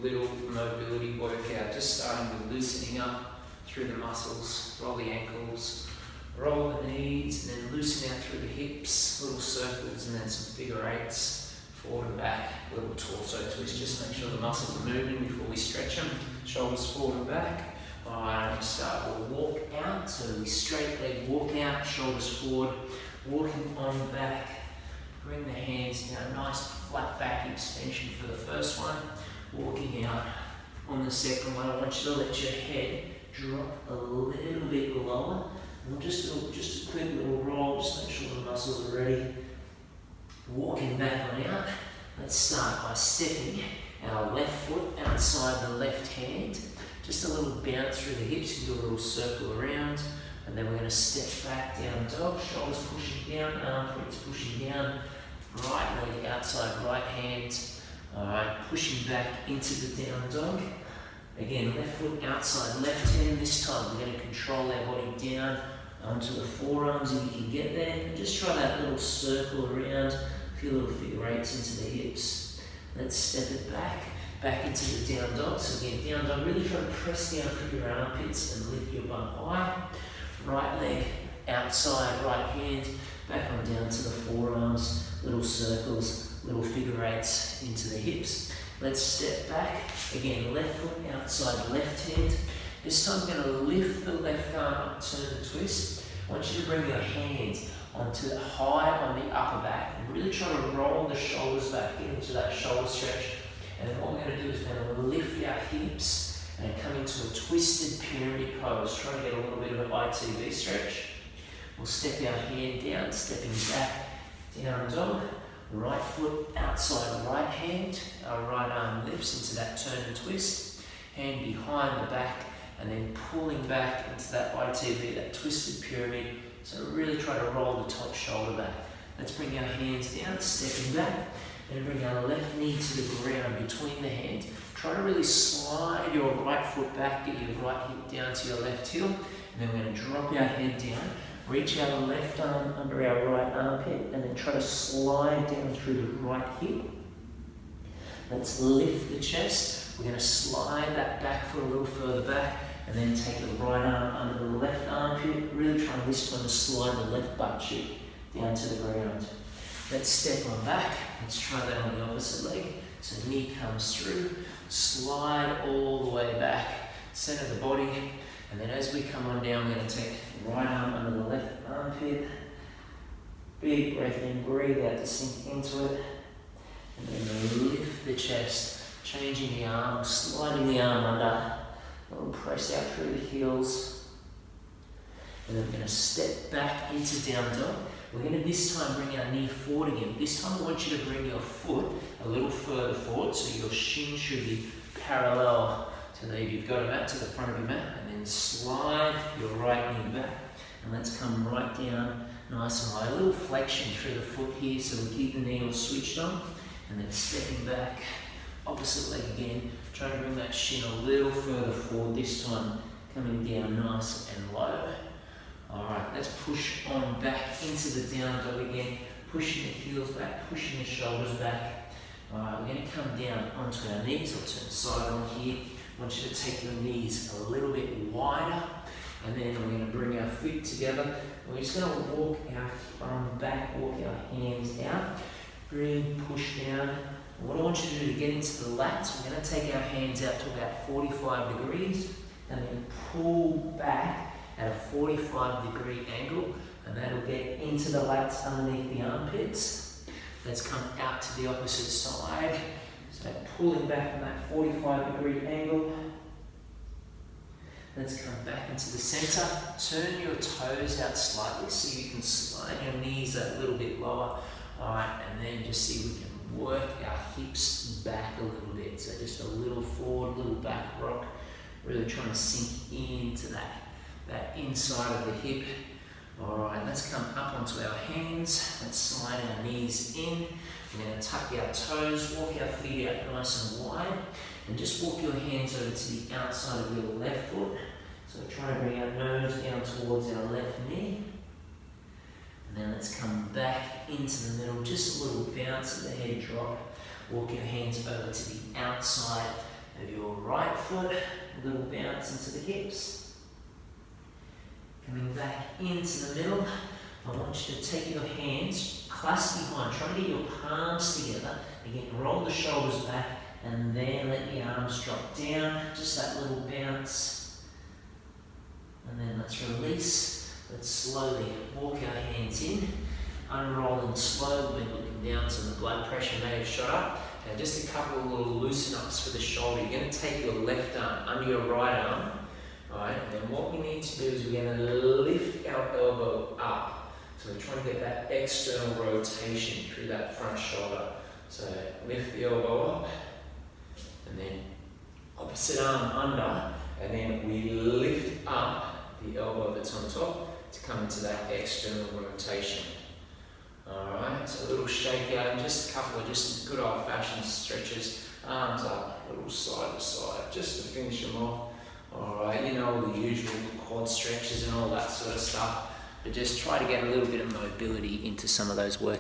little mobility workout, just starting with loosening up through the muscles, roll the ankles, roll the knees, and then loosen out through the hips, little circles, and then some figure eights, forward and back, little torso twist. Just make sure the muscles are moving before we stretch them. Shoulders forward and back. Alright, start. We'll walk out, so we straight leg walk out, shoulders forward, walking on back. Bring the hands down, nice flat back extension for the first one. Walking out on the second one, I want you to let your head drop a little bit lower. And just a quick little roll, just make sure the muscles are ready. Walking back on out. Let's start by stepping our left foot outside the left hand. Just a little bounce through the hips, you do a little circle around. And then we're going to step back, down dog, shoulders pushing down, arm points pushing down. Right leg outside right hand. Alright, pushing back into the down dog. Again, left foot outside left hand. This time we're going to control our body down onto the forearms if you can get there. And just try that little circle around. A few little figure eights into the hips. Let's step it back into the down dog. So again, down dog, really try to press down through your armpits and lift your bum high. Right leg outside right hand. Back on down to the forearms, little circles, little figure eights into the hips. Let's step back. Again, left foot outside left hand. This time I'm going to lift the left arm up, turn the twist. I want you to bring your hands onto the high on the upper back and really try to roll the shoulders back into that shoulder stretch. And then what we're going to do is we're going to lift our hips and come into a twisted pyramid pose. Try to get a little bit of an ITV stretch. We'll step our hand down, stepping back, down dog. Right foot outside right hand. Our right arm lifts into that turn and twist. Hand behind the back, and then pulling back into that ITV, that twisted pyramid. So really try to roll the top shoulder back. Let's bring our hands down, stepping back, and bring our left knee to the ground between the hands. Try to really slide your right foot back, get your right hip down to your left heel, and then we're going to drop our head down. Reach our left arm under our right armpit and then try to slide down through the right hip. Let's lift the chest. We're going to slide that back foot a little further back and then take the right arm under the left armpit. Really try this one to slide the left butt cheek down to the ground. Let's step on back. Let's try that on the opposite leg. So knee comes through, slide all the way back, center the body. And then as we come on down, we're going to take the right arm under the left armpit. Big breath in, breathe out to sink into it. And then lift the chest, changing the arm, sliding the arm under. We'll press out through the heels. And then we're going to step back into down dog. We're going to this time bring our knee forward again. This time I want you to bring your foot a little further forward, so your shin should be parallel to the, if you've got a mat, to the front of your mat, and then slide your right knee back. And let's come right down, nice and high. A little flexion through the foot here, so we keep the knee all switched on. And then stepping back, opposite leg again. Try to bring that shin a little further forward, this time coming down nice and low. Alright, let's push on back into the down dog again, pushing the heels back, pushing the shoulders back. Alright, we're going to come down onto our knees. I'll turn side on here. I want you to take your knees a little bit wider, and then we're going to bring our feet together. And we're just going to walk our arm back, walk our hands out, bring, push down. And what I want you to do to get into the lats, we're going to take our hands out to about 45 degrees, and then pull back at a 45-degree angle, and that'll get into the lats underneath the armpits. Let's come out to the opposite side. So pulling back from that 45-degree angle. Let's come back into the center. Turn your toes out slightly so you can slide your knees a little bit lower. Alright, and then just see if we can work our hips back a little bit. So just a little forward, little back rock. Really trying to sink into that inside of the hip. Alright, let's come up onto our hands. Let's slide our knees in. We're going to tuck our toes, walk our feet out nice and wide, and just walk your hands over to the outside of your left foot. So try to bring our nose down towards our left knee. And then let's come back into the middle, just a little bounce of the head drop. Walk your hands over to the outside of your right foot, a little bounce into the hips. Coming back into the middle, I want you to take your hands, clasp behind, try to get your palms together. Again, roll the shoulders back and then let the arms drop down, just that little bounce. And then let's release. Let's slowly walk our hands in, unrolling slowly, looking down so the blood pressure may have shot up. Now just a couple of little loosen ups for the shoulder. You're going to take your left arm under your right arm. Alright, and then what we need to do is we're going to lift our elbow up. So we're trying to get that external rotation through that front shoulder. So lift the elbow up, and then opposite arm under, and then we lift up the elbow that's on top to come into that external rotation. Alright, so a little shake out and just a couple of just good old fashioned stretches. Arms up, a little side to side, just to finish them off. Alright, you know, the usual quad stretches and all that sort of stuff, but just try to get a little bit of mobility into some of those work